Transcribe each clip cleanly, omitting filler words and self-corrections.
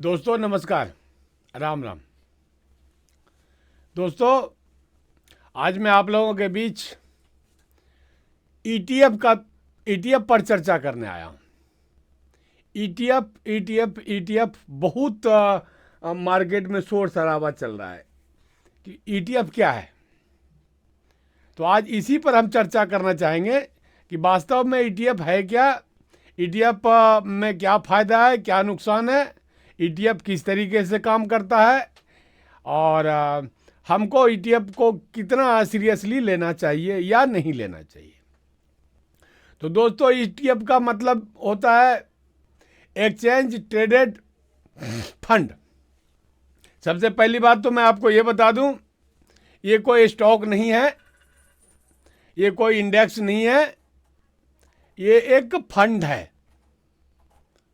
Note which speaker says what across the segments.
Speaker 1: दोस्तों नमस्कार, राम राम। दोस्तों, आज मैं आप लोगों के बीच ईटीएफ पर चर्चा करने आया हूँ। ईटीएफ बहुत मार्केट में शोर शराबा चल रहा है कि ईटीएफ क्या है। तो आज इसी पर हम चर्चा करना चाहेंगे कि वास्तव में ईटीएफ है क्या, ईटीएफ में क्या फ़ायदा है, क्या नुकसान है, ईटीएफ किस तरीके से काम करता है और हमको ईटीएफ को कितना सीरियसली लेना चाहिए या नहीं लेना चाहिए। तो दोस्तों, ईटीएफ का मतलब होता है एक्सचेंज ट्रेडेड फंड। सबसे पहली बात तो मैं आपको ये बता दूं, ये कोई स्टॉक नहीं है, ये कोई इंडेक्स नहीं है, ये एक फंड है,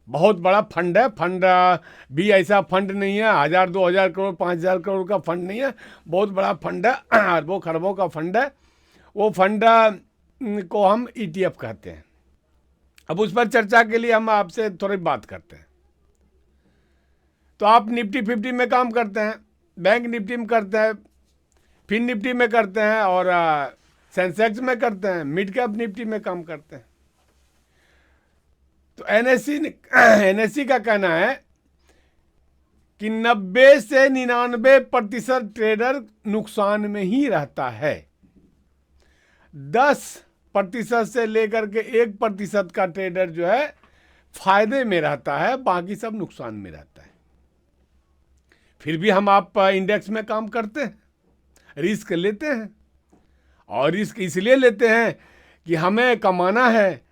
Speaker 1: बहुत बड़ा फंड है। फंड भी ऐसा फंड नहीं है 1000 2000 करोड़ 5000 करोड़ का फंड नहीं है, बहुत बड़ा फंड है, अरबों खरबों का फंड है। वो फंड को हम ईटीएफ कहते हैं। अब उस पर चर्चा के लिए हम आपसे थोड़ी बात करते हैं। तो आप निफ्टी 50 में काम करते हैं, बैंक निफ्टी में करते हैं, फिन निफ्टी में करते हैं और सेंसेक्स में करते हैं, मिड कैप निफ्टी में काम करते हैं। तो एनएससी का कहना है कि 90 से 99% ट्रेडर नुकसान में ही रहता है। 10% से लेकर के 1% का ट्रेडर जो है फायदे में रहता है, बाकी सब नुकसान में रहता है। फिर भी आप इंडेक्स में काम करते हैं, रिस्क लेते हैं, और रिस्क इसलिए लेते हैं कि हमें कमाना है,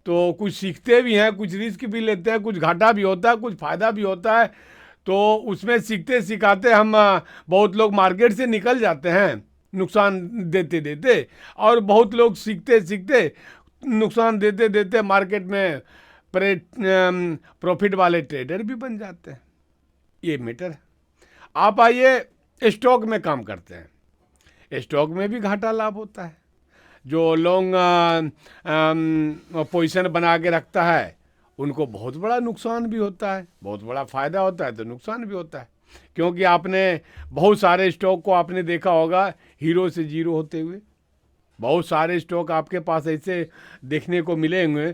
Speaker 1: तो कुछ सीखते भी हैं, कुछ रिस्क भी लेते हैं, कुछ घाटा भी होता है, कुछ फ़ायदा भी होता है। तो उसमें सीखते सिखाते हम बहुत लोग मार्केट से निकल जाते हैं नुकसान देते देते, और बहुत लोग सीखते सीखते नुकसान देते देते मार्केट में प्रॉफिट वाले ट्रेडर भी बन जाते हैं। ये मैटर है। आप आइए, स्टॉक में काम करते हैं, स्टॉक में भी घाटा लाभ होता है। जो लॉन्ग पोजीशन बना के रखता है उनको बहुत बड़ा नुकसान भी होता है, बहुत बड़ा फ़ायदा होता है तो नुकसान भी होता है। क्योंकि आपने बहुत सारे स्टॉक को आपने देखा होगा हीरो से जीरो होते हुए। बहुत सारे स्टॉक आपके पास ऐसे देखने को मिले होंगे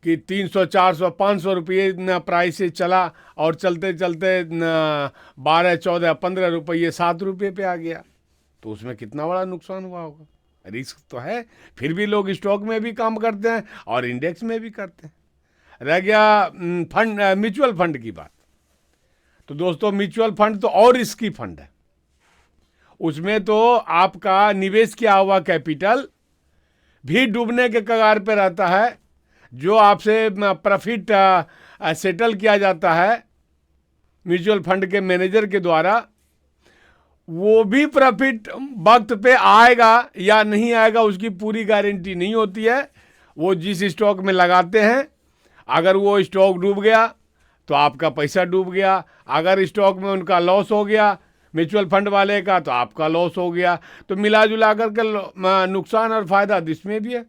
Speaker 1: कि 300 400 500 रुपये प्राइस से चला और चलते चलते 12 14 15 रुपये 7 रुपये पे आ गया। तो उसमें कितना बड़ा नुकसान हुआ होगा। रिस्क तो है, फिर भी लोग स्टॉक में भी काम करते हैं और इंडेक्स में भी करते हैं। रह गया फंड, म्यूचुअल फंड की बात। तो दोस्तों, म्यूचुअल फंड तो और रिस्की फंड है। उसमें तो आपका निवेश किया हुआ कैपिटल भी डूबने के कगार पे रहता है। जो आपसे प्रॉफिट सेटल किया जाता है म्यूचुअल फंड के मैनेजर के द्वारा, वो भी प्रॉफिट वक्त पे आएगा या नहीं आएगा उसकी पूरी गारंटी नहीं होती है। वो जिस स्टॉक में लगाते हैं, अगर वो स्टॉक डूब गया तो आपका पैसा डूब गया, अगर स्टॉक में उनका लॉस हो गया म्यूचुअल फंड वाले का तो आपका लॉस हो गया। तो मिला जुला करके नुकसान और फायदा इसमें भी है।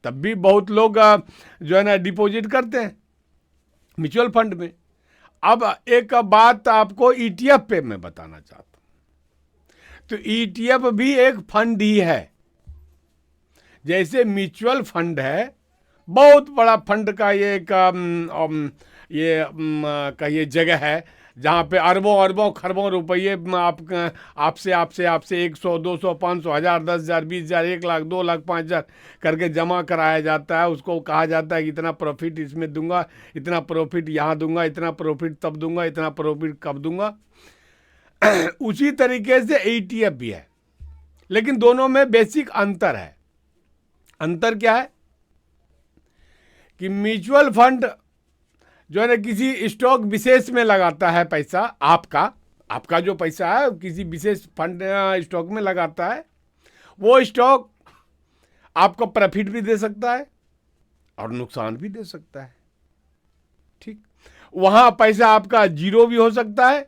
Speaker 1: तब भी बहुत लोग जो है ना डिपॉजिट करते हैं म्यूचुअल फंड में। अब एक बात आपको ईटीएफ पे मैं बताना चाहता हूँ। तो ईटीएफ भी एक फंड ही है। जैसे म्यूचुअल फंड है, बहुत बड़ा फंड का ये कहिए जगह है जहाँ पे अरबों अरबों खरबों रुपये आपसे 100 200 500 1000 10,000 20,000 1 लाख 2 लाख 5,000 करके जमा कराया जाता है। उसको कहा जाता है कि इतना प्रॉफिट इसमें दूंगा, इतना प्रॉफिट यहाँ दूंगा, इतना प्रॉफिट तब दूंगा, इतना प्रॉफिट कब दूंगा। उसी तरीके से ईटीएफ भी है, लेकिन दोनों में बेसिक अंतर है। अंतर क्या है कि म्यूचुअल फंड जो है ना किसी स्टॉक विशेष में लगाता है पैसा, आपका जो पैसा है किसी विशेष फंड स्टॉक में लगाता है। वो स्टॉक आपको प्रॉफिट भी दे सकता है और नुकसान भी दे सकता है। ठीक, वहां पैसा आपका जीरो भी हो सकता है,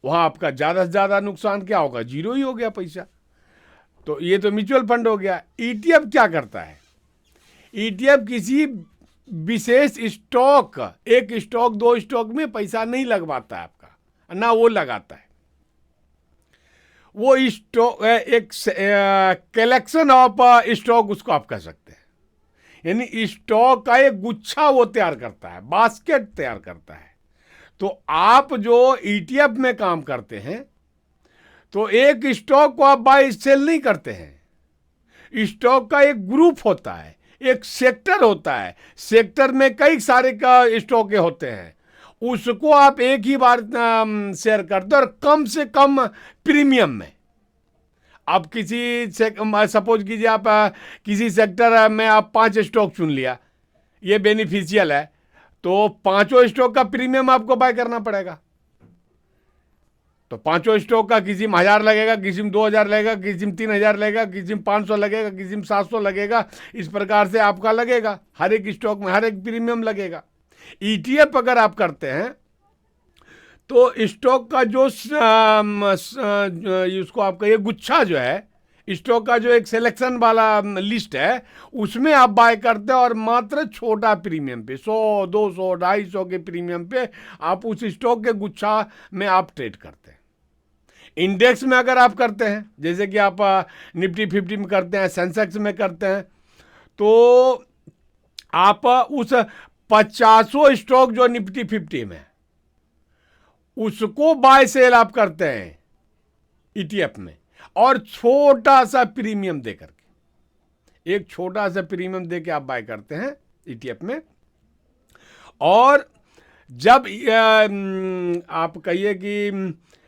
Speaker 1: वहां आपका ज़्यादा से ज़्यादा नुकसान क्या होगा, जीरो ही हो गया पैसा। तो ये तो म्यूचुअल फंड हो गया। ईटीएफ क्या करता है, ईटीएफ किसी विशेष स्टॉक, एक स्टॉक दो स्टॉक में पैसा नहीं लगवाता है आपका, ना वो लगाता है। वो स्टॉक एक कलेक्शन ऑफ स्टॉक उसको आप कह सकते हैं। यानी स्टॉक का एक गुच्छा वो तैयार करता है, बास्केट तैयार करता है। तो आप जो ईटीएफ में काम करते हैं तो एक स्टॉक को आप बाय सेल नहीं करते हैं। स्टॉक का एक ग्रुप होता है, एक सेक्टर होता है, सेक्टर में कई सारे का स्टॉक होते हैं, उसको आप एक ही बार शेयर करते हैं और कम से कम प्रीमियम में। आप किसी सपोज कीजिए आप किसी सेक्टर में आप 5 स्टॉक चुन लिया, ये बेनिफिशियल है, तो 5 स्टॉक का प्रीमियम आपको बाय करना पड़ेगा। तो 5 स्टॉक का किसी में 1000 लगेगा, किसी में 2000 लगेगा, किसी में 3000 लगेगा, किसी में 500 लगेगा, किसी में 700 लगेगा। इस प्रकार से आपका लगेगा, हर एक स्टॉक में हर एक प्रीमियम लगेगा। ईटीएफ अगर आप करते हैं तो स्टॉक का जो उसको आप कहिए गुच्छा जो है, स्टॉक का जो एक सिलेक्शन वाला लिस्ट है, उसमें आप बाय करते हैं और मात्र छोटा प्रीमियम पे 100, 200, 250 के प्रीमियम पे आप उस स्टॉक के गुच्छा में आप ट्रेड करते हैं। इंडेक्स में अगर आप करते हैं, जैसे कि आप निफ्टी 50 में करते हैं, सेंसेक्स में करते हैं, तो आप उस 50 स्टॉक जो निफ्टी 50 में उसको बाय सेल आप करते हैं ईटीएफ में, और छोटा सा प्रीमियम दे करके, एक छोटा सा प्रीमियम दे के आप बाय करते हैं ईटीएफ में। और जब आप कहिए कि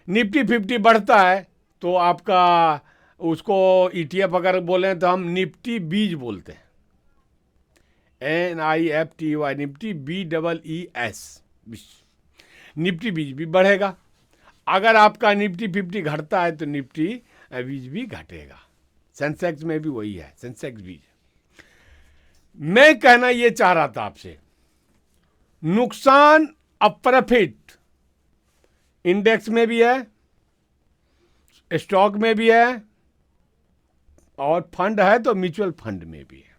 Speaker 1: निफ्टी 50 बढ़ता है तो आपका उसको ईटीएफ अगर बोले तो हम निफ्टी बीज बोलते हैं, NIFTY, निफ्टी BEES, निफ्टी बीज भी बढ़ेगा। अगर आपका निफ्टी 50 घटता है तो निफ्टी बीज भी घटेगा। सेंसेक्स में भी वही है, सेंसेक्स बीज। मैं कहना ये चाह रहा था आपसे, नुकसान अब प्रॉफिट इंडेक्स में भी है, स्टॉक में भी है, और फंड है तो म्यूचुअल फंड में भी है।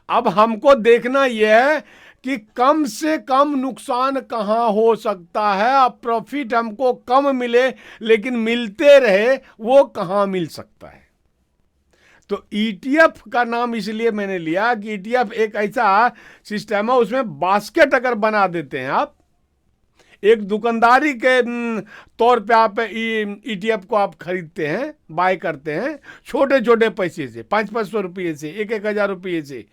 Speaker 1: अब हमको देखना यह है कि कम से कम नुकसान कहां हो सकता है, अब प्रॉफिट हमको कम मिले लेकिन मिलते रहे, वो कहां मिल सकता है। तो ईटीएफ का नाम इसलिए मैंने लिया कि ईटीएफ एक ऐसा सिस्टम है, उसमें बास्केट अगर बना देते हैं आप, एक दुकानदारी के तौर पे आप ईटीएफ को आप खरीदते हैं, बाय करते हैं, छोटे छोटे पैसे से, 500 रुपये से, 1,000 रुपये से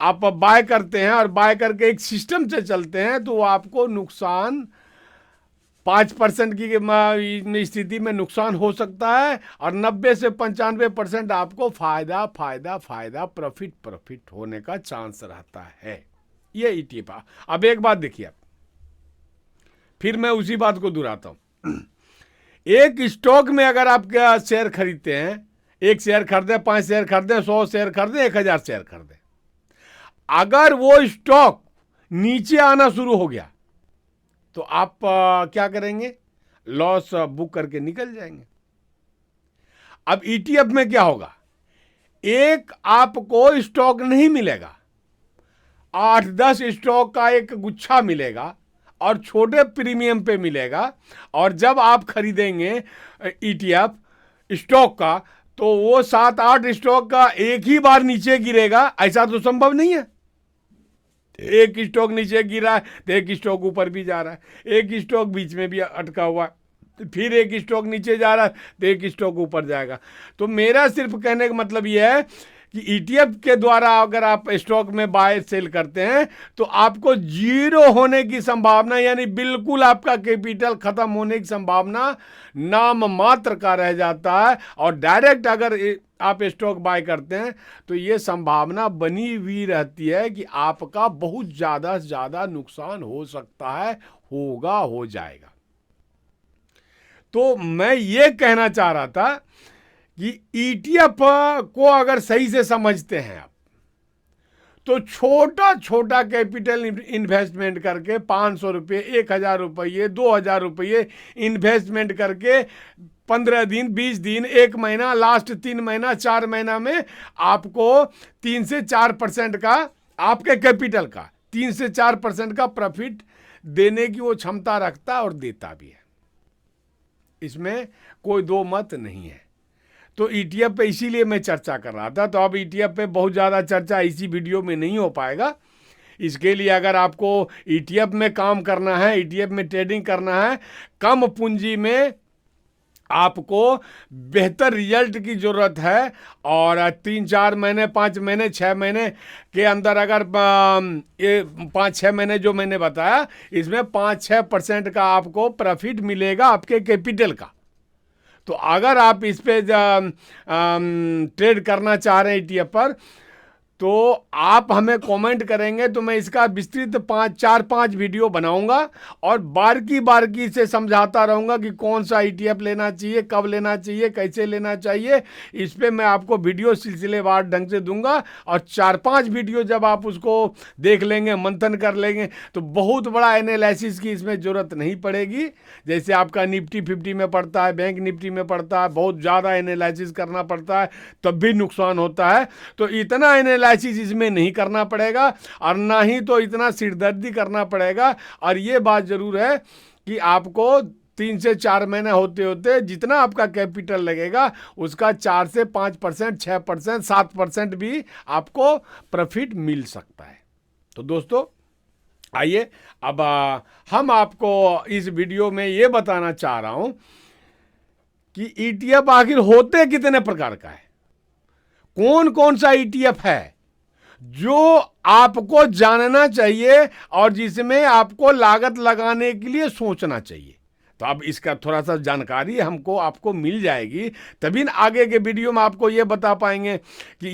Speaker 1: आप बाय करते हैं, और बाय करके एक सिस्टम से चलते हैं, तो आपको नुकसान 5% की स्थिति में नुकसान हो सकता है, और 90 से 95% आपको फायदा फायदा फायदा प्रॉफिट होने का चांस रहता है। ये ईटीएफ। अब एक बात देखिए, फिर मैं उसी बात को दोहराता हूं। एक स्टॉक में अगर आप क्या शेयर खरीदते हैं, 1 शेयर खरीदे, 5 शेयर खरीदे, 100 शेयर खरीदे, 1000 शेयर खरीदे, अगर वो स्टॉक नीचे आना शुरू हो गया तो आप क्या करेंगे? लॉस बुक करके निकल जाएंगे। अब ईटीएफ में क्या होगा? एक आपको स्टॉक नहीं मिलेगा, 8-10 स्टॉक का एक गुच्छा मिलेगा, और छोटे प्रीमियम पे मिलेगा। और जब आप खरीदेंगे ईटीएफ स्टॉक का, तो वो 7-8 स्टॉक का एक ही बार नीचे गिरेगा, ऐसा तो संभव नहीं है। एक स्टॉक नीचे गिरा है तो एक स्टॉक ऊपर भी जा रहा है, एक स्टॉक बीच में भी अटका हुआ है, फिर एक स्टॉक नीचे जा रहा है तो एक स्टॉक ऊपर जाएगा। तो मेरा सिर्फ कहने का मतलब यह है कि ईटीएफ के द्वारा अगर आप स्टॉक में बाय सेल करते हैं तो आपको जीरो होने की संभावना, यानी बिल्कुल आपका कैपिटल खत्म होने की संभावना नाम मात्र का रह जाता है। और डायरेक्ट अगर आप स्टॉक बाय करते हैं तो ये संभावना बनी हुई रहती है कि आपका बहुत ज़्यादा से ज़्यादा नुकसान हो सकता है, होगा, हो जाएगा। तो मैं ये कहना चाह रहा था कि ईटीएफ को अगर सही से समझते हैं आप, तो छोटा छोटा कैपिटल इन्वेस्टमेंट करके 500 रुपये, 1000 रुपये, 2000 रुपये इन्वेस्टमेंट करके 15 दिन, 20 दिन, 1 महीना, लास्ट 3 महीना, 4 महीना में आपको 3 से 4% का आपके कैपिटल का 3 से 4% का प्रॉफिट देने की वो क्षमता रखता है और देता भी है, इसमें कोई दो मत नहीं है। तो ईटीएफ पे इसीलिए मैं चर्चा कर रहा था। तो अब ईटीएफ पे बहुत ज़्यादा चर्चा इसी वीडियो में नहीं हो पाएगा। इसके लिए अगर आपको ईटीएफ में काम करना है, ईटीएफ में ट्रेडिंग करना है, कम पूंजी में आपको बेहतर रिजल्ट की ज़रूरत है, और 3-4 महीने, 5 महीने, 6 महीने के अंदर अगर ये 5-6 महीने जो मैंने बताया, इसमें 5-6% का आपको प्रॉफिट मिलेगा आपके कैपिटल का। तो अगर आप इस पे ट्रेड करना चाह रहे हैं ईटीएफ पर, तो आप हमें कमेंट करेंगे तो मैं इसका विस्तृत 4-5 वीडियो बनाऊंगा और बारीकी से समझाता रहूंगा कि कौन सा ईटीएफ लेना चाहिए, कब लेना चाहिए, कैसे लेना चाहिए। इस पे मैं आपको वीडियो सिलसिलेवार ढंग से दूंगा, और 4-5 वीडियो जब आप उसको देख लेंगे, मंथन कर लेंगे, तो बहुत बड़ा एनालिसिस की इसमें ज़रूरत नहीं पड़ेगी। जैसे आपका निफ्टी 50 में पड़ता है, बैंक निफ्टी में पड़ता है, बहुत ज़्यादा एनालिसिस करना पड़ता है, तब भी नुकसान होता है। तो इतना एनालिसिस इसमें नहीं करना पड़ेगा, और ना ही तो इतना सिरदर्दी करना पड़ेगा। और ये बात जरूर है कि आपको 3 से 4 महीने होते होते जितना आपका कैपिटल लगेगा, उसका 4 से 5%, 6%, 7% भी आपको प्रॉफिट मिल सकता है। तो दोस्तों आइए, अब हम आपको इस वीडियो में ये बताना चाह रहा हूं कि ईटीएफ आखिर होते कितने प्रकार का है, कौन कौन सा ईटीएफ है जो आपको जानना चाहिए और जिसमें आपको लागत लगाने के लिए सोचना चाहिए। तो अब इसका थोड़ा सा जानकारी आपको मिल जाएगी, तभी आगे के वीडियो में आपको ये बता पाएंगे कि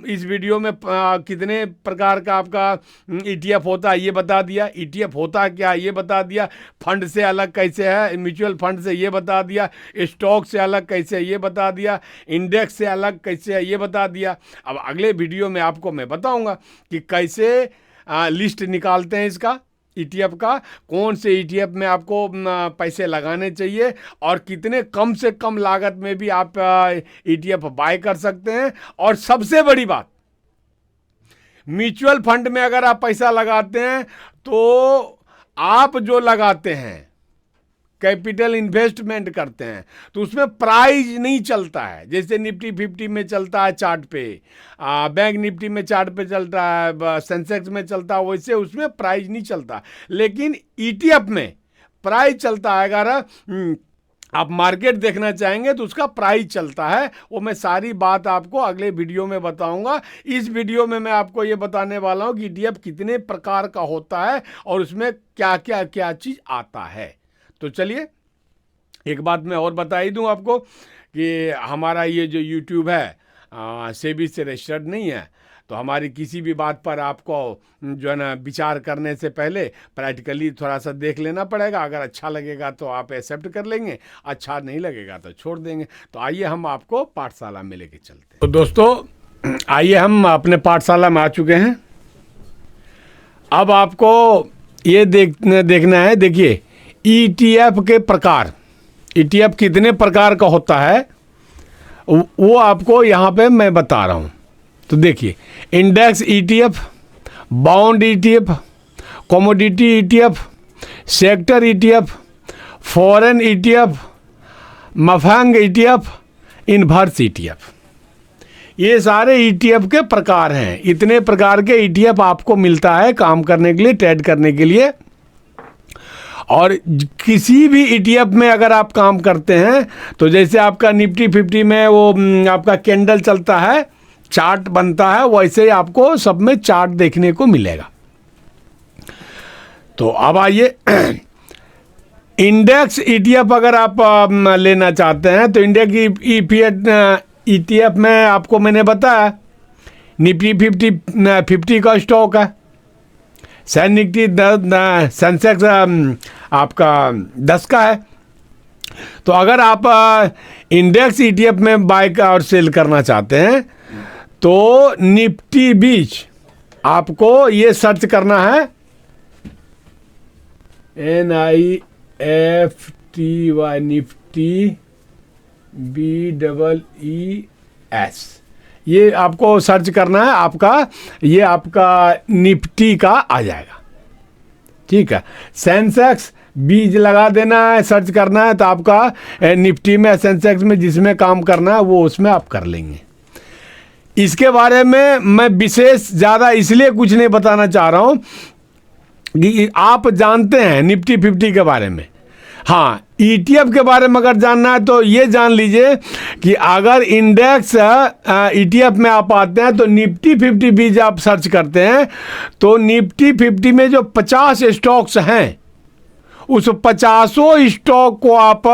Speaker 1: इस वीडियो में कितने प्रकार का आपका ईटीएफ होता है, ये बता दिया। ईटीएफ होता क्या है ये बता दिया। फंड से अलग कैसे है, म्यूचुअल फंड से ये बता दिया। स्टॉक से अलग कैसे है ये बता दिया। इंडेक्स से अलग कैसे है ये बता दिया। अब अगले वीडियो में आपको मैं बताऊँगा कि कैसे लिस्ट निकालते हैं इसका, ईटीएफ का, कौन से ईटीएफ में आपको पैसे लगाने चाहिए, और कितने कम से कम लागत में भी आप ईटीएफ बाय कर सकते हैं। और सबसे बड़ी बात, म्यूचुअल फंड में अगर आप पैसा लगाते हैं तो आप जो लगाते हैं, कैपिटल इन्वेस्टमेंट करते हैं, तो उसमें प्राइस नहीं चलता है। जैसे निफ्टी 50 में चलता है चार्ट पे, बैंक निफ्टी में चार्ट पे चलता है, सेंसेक्स में चलता है, वैसे उसमें प्राइस नहीं चलता। लेकिन ईटीएफ में प्राइस चलता है। अगर आप मार्केट देखना चाहेंगे तो उसका प्राइस चलता है। वो मैं सारी बात आपको अगले वीडियो में बताऊंगा। इस वीडियो में मैं आपको ये बताने वाला हूँ कि ईटीएफ कितने प्रकार का होता है और उसमें क्या क्या चीज़ आता है। तो चलिए, एक बात मैं और बता ही दूं आपको कि हमारा ये जो YouTube है सेबी से रजिस्टर्ड नहीं है। तो हमारी किसी भी बात पर आपको जो है ना विचार करने से पहले प्रैक्टिकली थोड़ा सा देख लेना पड़ेगा। अगर अच्छा लगेगा तो आप एक्सेप्ट कर लेंगे, अच्छा नहीं लगेगा तो छोड़ देंगे। तो आइए हम आपको पाठशाला में लेके चलते हैं। तो दोस्तों आइए, हम अपने पाठशाला में आ चुके हैं। अब आपको ये देखना है। देखिए, ईटीएफ के प्रकार, ईटीएफ कितने प्रकार का होता है वो आपको यहाँ पे मैं बता रहा हूँ। तो देखिए, index ETF, bond ETF, commodity ETF, sector ETF, foreign ETF, मफंग ईटीएफ, इनवर्स ईटीएफ, ये सारे ईटीएफ के प्रकार हैं। इतने प्रकार के ईटीएफ आपको मिलता है काम करने के लिए, ट्रेड करने के लिए। और किसी भी ईटीएफ में अगर आप काम करते हैं तो जैसे आपका निफ्टी 50 में वो आपका कैंडल चलता है, चार्ट बनता है, वैसे ही आपको सब में चार्ट देखने को मिलेगा। तो अब आइए, इंडेक्स ईटीएफ अगर आप लेना चाहते हैं तो इंडेक्स ईटीएफ में आपको मैंने बताया निफ्टी 50 का स्टॉक है, निफ्टी सेंसेक्स आपका 10 का है। तो अगर आप इंडेक्स ईटीएफ में बाय और सेल करना चाहते हैं तो निफ्टी बीच आपको ये सर्च करना है, NIFTY, निफ्टी BEES। ये आपको सर्च करना है, आपका ये आपका निफ्टी का आ जाएगा। ठीक है, सेंसेक्स बीज लगा देना है, सर्च करना है, तो आपका निफ्टी में सेंसेक्स में जिसमें काम करना है वो उसमें आप कर लेंगे। इसके बारे में मैं विशेष ज़्यादा इसलिए कुछ नहीं बताना चाह रहा हूँ कि आप जानते हैं निफ्टी 50 के बारे में। हाँ, ETF के बारे में अगर जानना है तो ये जान लीजिए कि अगर इंडेक्स ETF में आप आते हैं तो निफ्टी 50 बीज आप सर्च करते हैं तो निफ्टी 50 में जो 50 स्टॉक्स हैं उस 50 स्टॉक को आप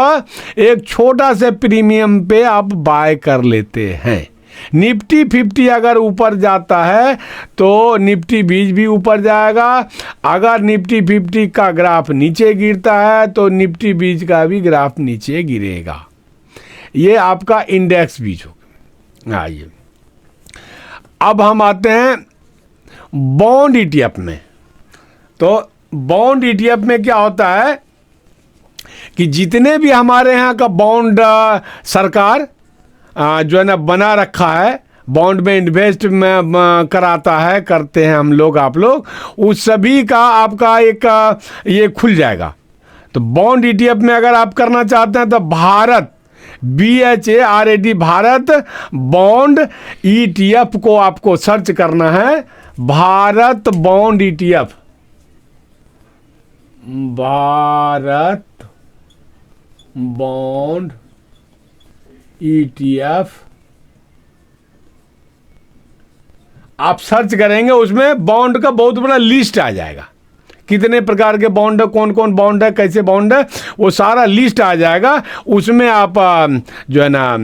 Speaker 1: एक छोटा से प्रीमियम पे आप बाय कर लेते हैं। निफ्टी 50 अगर ऊपर जाता है तो निफ्टी बीज भी ऊपर जाएगा, अगर निफ्टी 50 का ग्राफ नीचे गिरता है तो निफ्टी बीज का भी ग्राफ नीचे गिरेगा। ये आपका इंडेक्स बीज होगा। आइए अब हम आते हैं बॉन्ड ETF में। तो बॉन्ड ETF में क्या होता है कि जितने भी हमारे यहाँ का बॉन्ड सरकार जो है ना बना रखा है, बॉन्ड में इन्वेस्ट में कराता है, करते हैं हम लोग, आप लोग, उस सभी का आपका एक ये खुल जाएगा। तो बॉन्ड ETF में अगर आप करना चाहते हैं तो Bharat BHARAT Bharat bond ETF को आपको सर्च करना है। Bharat bond ETF, Bharat bond ETF आप सर्च करेंगे, उसमें बॉन्ड का बहुत बड़ा लिस्ट आ जाएगा, कितने प्रकार के बॉन्ड है, कौन कौन बॉन्ड है, कैसे बॉन्ड है, वो सारा लिस्ट आ जाएगा। उसमें आप जो है ना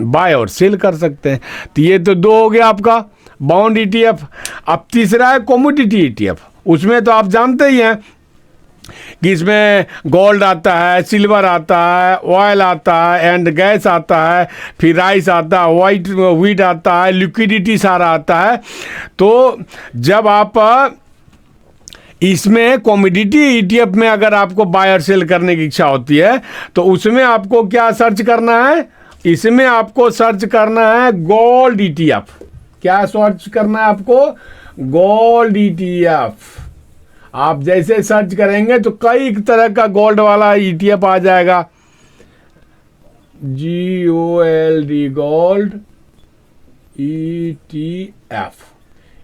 Speaker 1: बाय और सेल कर सकते हैं। तो ये तो दो हो गया आपका बॉन्ड ETF। अब तीसरा है कमोडिटी ETF। उसमें तो आप जानते ही हैं कि इसमें गोल्ड आता है, सिल्वर आता है, ऑयल आता है, एंड गैस आता है, फिर राइस आता है, व्हीट आता है, लिक्विडिटी सारा आता है। तो जब आप इसमें कमोडिटी ETF में अगर आपको बाय और सेल करने की इच्छा होती है तो उसमें आपको क्या सर्च करना है, इसमें आपको सर्च करना है गोल्ड ETF। क्या सर्च करना है आपको? Gold ETF। आप जैसे सर्च करेंगे तो कई तरह का गोल्ड वाला ETF आ जाएगा, GOLD गोल्ड ETF।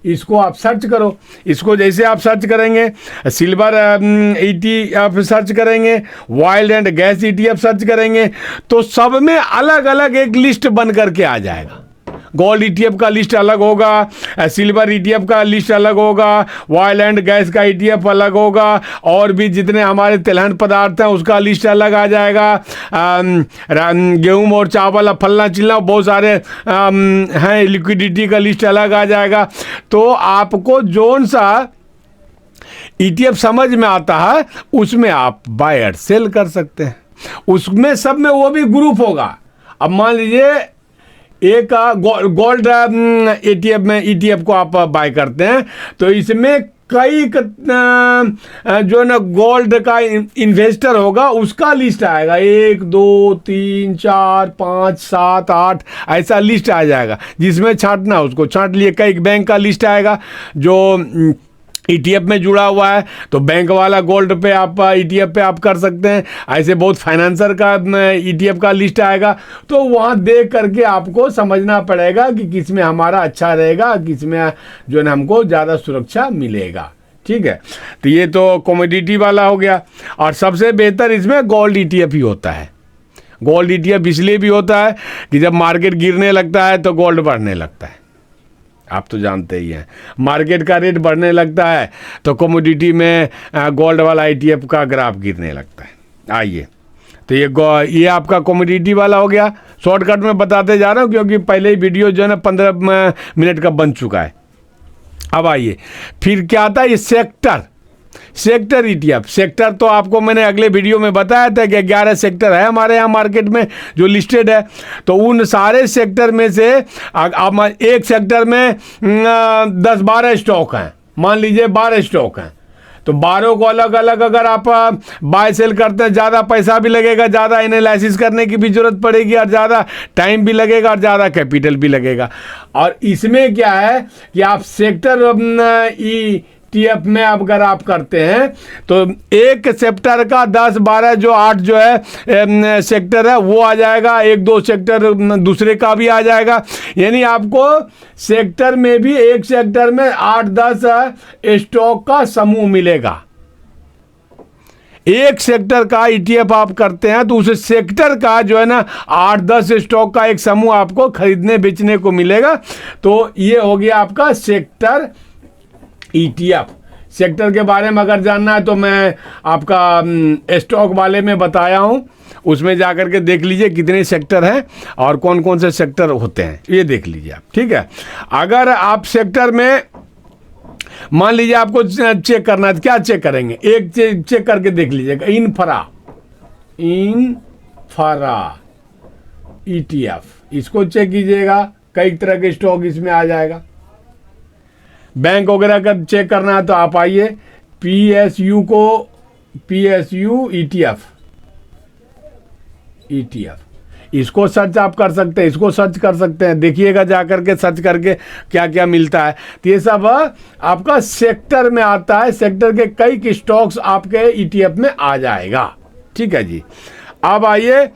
Speaker 1: इसको आप सर्च करो। इसको जैसे आप सर्च करेंगे, सिल्वर ETF सर्च करेंगे, oil and gas ETF search करेंगे, तो सब में अलग अलग एक लिस्ट बन करके आ जाएगा। गोल्ड ETF का लिस्ट अलग होगा, सिल्वर ETF का लिस्ट अलग होगा, ऑयल एंड गैस का ETF अलग होगा, और भी जितने हमारे तिलहन पदार्थ हैं उसका लिस्ट अलग आ जाएगा। गेहूं और चावल, फलना चिलना बहुत सारे हैं, लिक्विडिटी का लिस्ट अलग आ जाएगा। तो आपको जोन सा ETF समझ में आता है उसमें आप बाय और सेल कर सकते हैं। उसमें सब में वो भी ग्रुप होगा। अब मान लीजिए एक गोल्ड ETF को आप बाय करते हैं तो इसमें कई जो है ना गोल्ड का इन्वेस्टर होगा, उसका लिस्ट आएगा, 1 2 3 4 5 7 8 ऐसा लिस्ट आ जाएगा। जिसमें छांटना उसको छांट लिए। कई बैंक का लिस्ट आएगा जो ETF में जुड़ा हुआ है, तो बैंक वाला गोल्ड पे आप ETF पे आप कर सकते हैं। ऐसे बहुत फाइनेंसर का ETF का लिस्ट आएगा। तो वहाँ देख करके आपको समझना पड़ेगा कि किस में हमारा अच्छा रहेगा, किस में जो है ना हमको ज़्यादा सुरक्षा मिलेगा। ठीक है, तो ये तो कमोडिटी वाला हो गया। और सबसे बेहतर इसमें गोल्ड ETF ही होता है। गोल्ड ETF इसलिए भी होता है कि जब मार्केट गिरने लगता है तो गोल्ड बढ़ने लगता है। आप तो जानते ही हैं, मार्केट का रेट बढ़ने लगता है तो कमोडिटी में गोल्ड वाला ETF का ग्राफ गिरने लगता है। आइए, तो ये आपका कमोडिटी वाला हो गया। शॉर्टकट में बताते जा रहा हूँ क्योंकि पहले ही वीडियो जो है ना 15 मिनट का बन चुका है। अब आइए, फिर क्या आता है ये सेक्टर ETF। सेक्टर तो आपको मैंने अगले वीडियो में बताया था कि 11 सेक्टर है हमारे यहाँ मार्केट में जो लिस्टेड है। तो उन सारे सेक्टर में से एक सेक्टर में 10-12 स्टॉक हैं, मान लीजिए 12 स्टॉक हैं, तो 12 को अलग अलग अगर आप बाय सेल करते हैं, ज़्यादा पैसा भी लगेगा, ज़्यादा एनालिसिस करने की भी जरूरत पड़ेगी, और ज़्यादा टाइम भी लगेगा, और ज़्यादा कैपिटल भी लगेगा। और इसमें क्या है कि आप सेक्टर ETF में अगर आप करते हैं तो एक सेक्टर का 10, 12 जो 8 जो है सेक्टर है वो आ जाएगा, 1-2 सेक्टर दूसरे का भी आ जाएगा। यानी आपको सेक्टर में भी, एक सेक्टर में 8-10 स्टॉक का समूह मिलेगा। एक सेक्टर का ETF आप करते हैं तो उस सेक्टर का जो है ना 8-10 स्टॉक का एक समूह आपको खरीदने बेचने को मिलेगा। तो ये हो गया आपका सेक्टर ETF। सेक्टर के बारे में अगर जानना है तो मैं आपका स्टॉक वाले में बताया हूं, उसमें जाकर के देख लीजिए कितने सेक्टर हैं और कौन कौन से सेक्टर होते हैं, ये देख लीजिए आप। ठीक है, अगर आप सेक्टर में मान लीजिए आपको चेक करना है तो क्या चेक करेंगे, एक चेक करके देख लीजिएगा, इन्फ्रा ETF, इसको चेक कीजिएगा, कई तरह के स्टॉक इसमें आ जाएगा। बैंक वगैरह का चेक करना है तो आप आइए, PSU ETF, इसको सर्च आप कर सकते हैं, इसको सर्च कर सकते हैं, देखिएगा जा करके सर्च करके क्या क्या मिलता है। तो ये सब आपका सेक्टर में आता है, सेक्टर के कई स्टॉक्स आपके ETF में आ जाएगा। ठीक है जी। अब आइए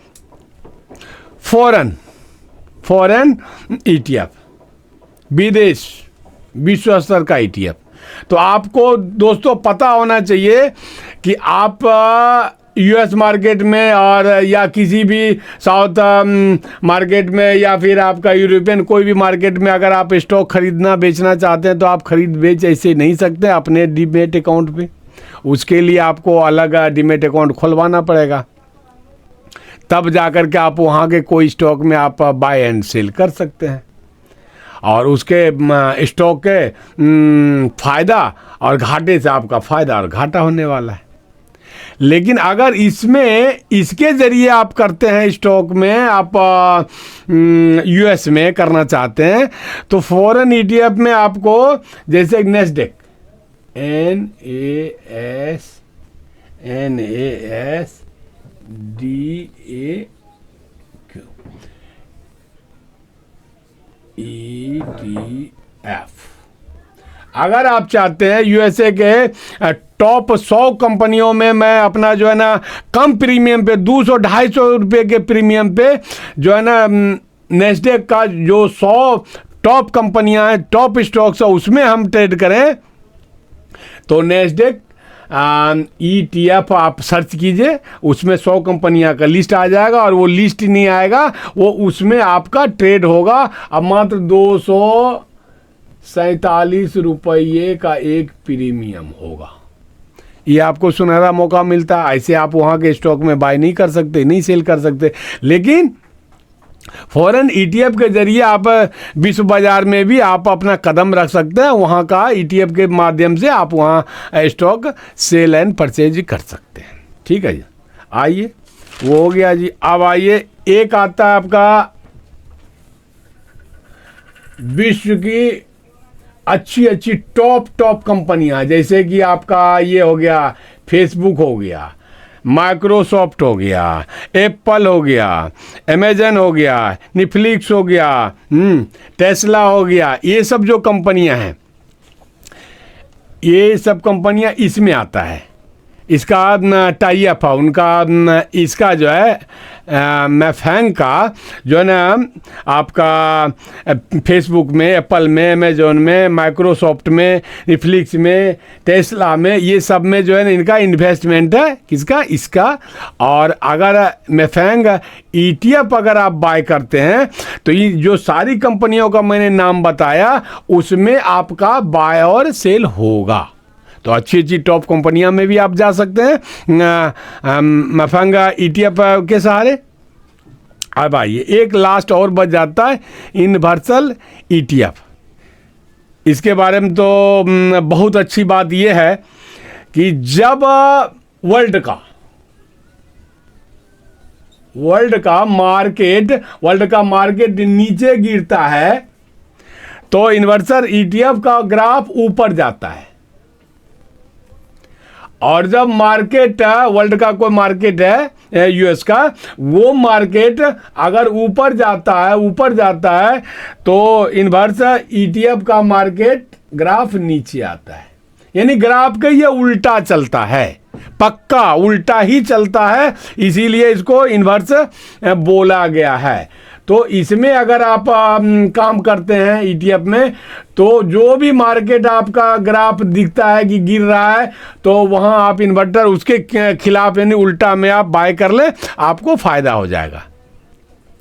Speaker 1: फॉरेन ETF, विदेश विश्व स्तर का ETF। तो आपको दोस्तों पता होना चाहिए कि आप US मार्केट में और या किसी भी साउथ मार्केट में या फिर आपका यूरोपियन कोई भी मार्केट में अगर आप स्टॉक खरीदना बेचना चाहते हैं तो आप खरीद बेच ऐसे नहीं सकते अपने डीमेट अकाउंट पे। उसके लिए आपको अलग डीमेट अकाउंट खुलवाना पड़ेगा, तब जाकर के आप वहाँ के कोई स्टॉक में आप बाय एंड सेल कर सकते हैं, और उसके स्टॉक के फायदा और घाटे से आपका फायदा और घाटा होने वाला है। लेकिन अगर इसमें इसके जरिए आप करते हैं, स्टॉक में आप US में करना चाहते हैं तो फॉरेन ETF में आपको जैसे नेस्डेक ETF, अगर आप चाहते हैं USA के टॉप 100 कंपनियों में मैं अपना जो है ना कम प्रीमियम पे 200-250 रुपये के प्रीमियम पे जो है ना नेस्डेक का जो 100 टॉप कंपनियां हैं, टॉप स्टॉक्स है, उसमें हम ट्रेड करें तो नेस्डेक ETF आप सर्च कीजिए, उसमें 100 कंपनियां का लिस्ट आ जाएगा, और वो लिस्ट नहीं आएगा, वो उसमें आपका ट्रेड होगा। अब मात्र 247 रुपये का एक प्रीमियम होगा। ये आपको सुनहरा मौका मिलता है। ऐसे आप वहाँ के स्टॉक में बाय नहीं कर सकते, नहीं सेल कर सकते, लेकिन फॉरेन ETF के जरिए आप विश्व बाजार में भी आप अपना कदम रख सकते हैं। वहाँ का ETF के माध्यम से आप वहाँ स्टॉक सेल एंड परचेज कर सकते हैं। ठीक है जी, आइए, वो हो गया जी। अब आइए, एक आता है आपका विश्व की अच्छी टॉप कंपनियां, जैसे कि आपका ये हो गया, फेसबुक हो गया, माइक्रोसॉफ्ट हो गया, एप्पल हो गया, अमेजन हो गया, नेटफ्लिक्स हो गया, टेस्ला हो गया। ये सब जो कंपनियां हैं, ये सब कंपनियां इसमें आता है, इसका टाई अप है उनका, इसका जो है मैफैंग का जो है ना आपका फेसबुक में, एप्पल में, अमेजोन में, माइक्रोसॉफ्ट में, नेटफ्लिक्स में, टेस्ला में, ये सब में जो है ना इनका इन्वेस्टमेंट है। किसका? इसका। और अगर मैफैंग ETF अगर आप बाय करते हैं तो ये जो सारी कंपनियों का मैंने नाम बताया उसमें आपका बाय और सेल होगा। तो अच्छी टॉप कंपनियां में भी आप जा सकते हैं मैफैंग ETF के सहारे। अब आइए, एक लास्ट और बच जाता है, यूनिवर्सल ETF। इसके बारे में तो बहुत अच्छी बात यह है कि जब वर्ल्ड का मार्केट नीचे गिरता है तो यूनिवर्सल ETF का ग्राफ ऊपर जाता है। और जब मार्केट वर्ल्ड का कोई मार्केट है यूएस का, वो मार्केट अगर ऊपर जाता है तो इन्वर्स ईटीएफ का मार्केट ग्राफ नीचे आता है। यानी ग्राफ का ये उल्टा चलता है, पक्का उल्टा ही चलता है, इसीलिए इसको इन्वर्स बोला गया है। तो इसमें अगर आप काम करते हैं ईटीएफ में, तो जो भी मार्केट आपका ग्राफ दिखता है कि गिर रहा है, तो वहां आप इन्वर्टर उसके खिलाफ यानी उल्टा में आप बाय कर लें, आपको फायदा हो जाएगा।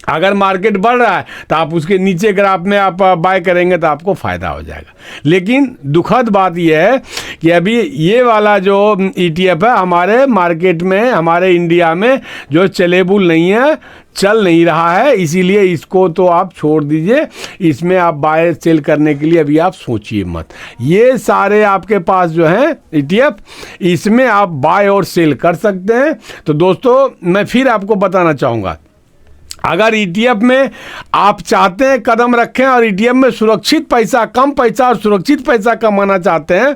Speaker 1: अगर मार्केट बढ़ रहा है तो आप उसके नीचे ग्राफ में आप बाय करेंगे तो आपको फ़ायदा हो जाएगा। लेकिन दुखद बात यह है कि अभी ये वाला जो ईटीएफ है हमारे मार्केट में, हमारे इंडिया में जो चलेबल नहीं है, चल नहीं रहा है, इसीलिए इसको तो आप छोड़ दीजिए। इसमें आप बाय सेल करने के लिए अभी आप सोचिए मत। ये सारे आपके पास जो हैं ईटीएफ, इसमें आप बाय और सेल कर सकते हैं। तो दोस्तों मैं फिर आपको बताना चाहूँगा, अगर ईटीएफ में आप चाहते हैं कदम रखें और ईटीएफ में सुरक्षित पैसा, कम पैसा और सुरक्षित पैसा कमाना चाहते हैं,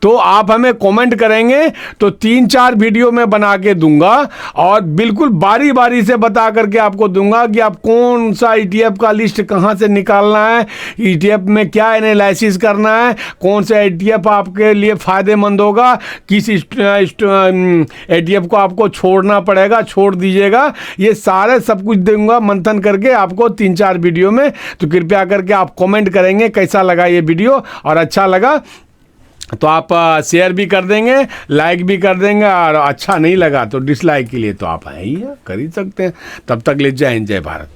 Speaker 1: तो आप हमें कमेंट करेंगे तो 3-4 वीडियो मैं बना के दूंगा और बिल्कुल बारी बारी से बता करके आपको दूंगा कि आप कौन सा ईटीएफ का लिस्ट कहां से निकालना है, ईटीएफ में क्या एनालिसिस करना है, कौन सा ईटीएफ आपके लिए फ़ायदेमंद होगा, किस ईटीएफ को आपको छोड़ना पड़ेगा, छोड़ दीजिएगा। ये सारे सब कुछ दूंगा मंथन करके आपको 3-4 वीडियो में। तो कृपया करके आप कमेंट करेंगे कैसा लगा ये वीडियो, और अच्छा लगा तो आप शेयर भी कर देंगे, लाइक भी कर देंगे, और अच्छा नहीं लगा तो डिसलाइक के लिए तो आप हैं ही कर ही सकते हैं। तब तक ले जय हिंद, जय भारत।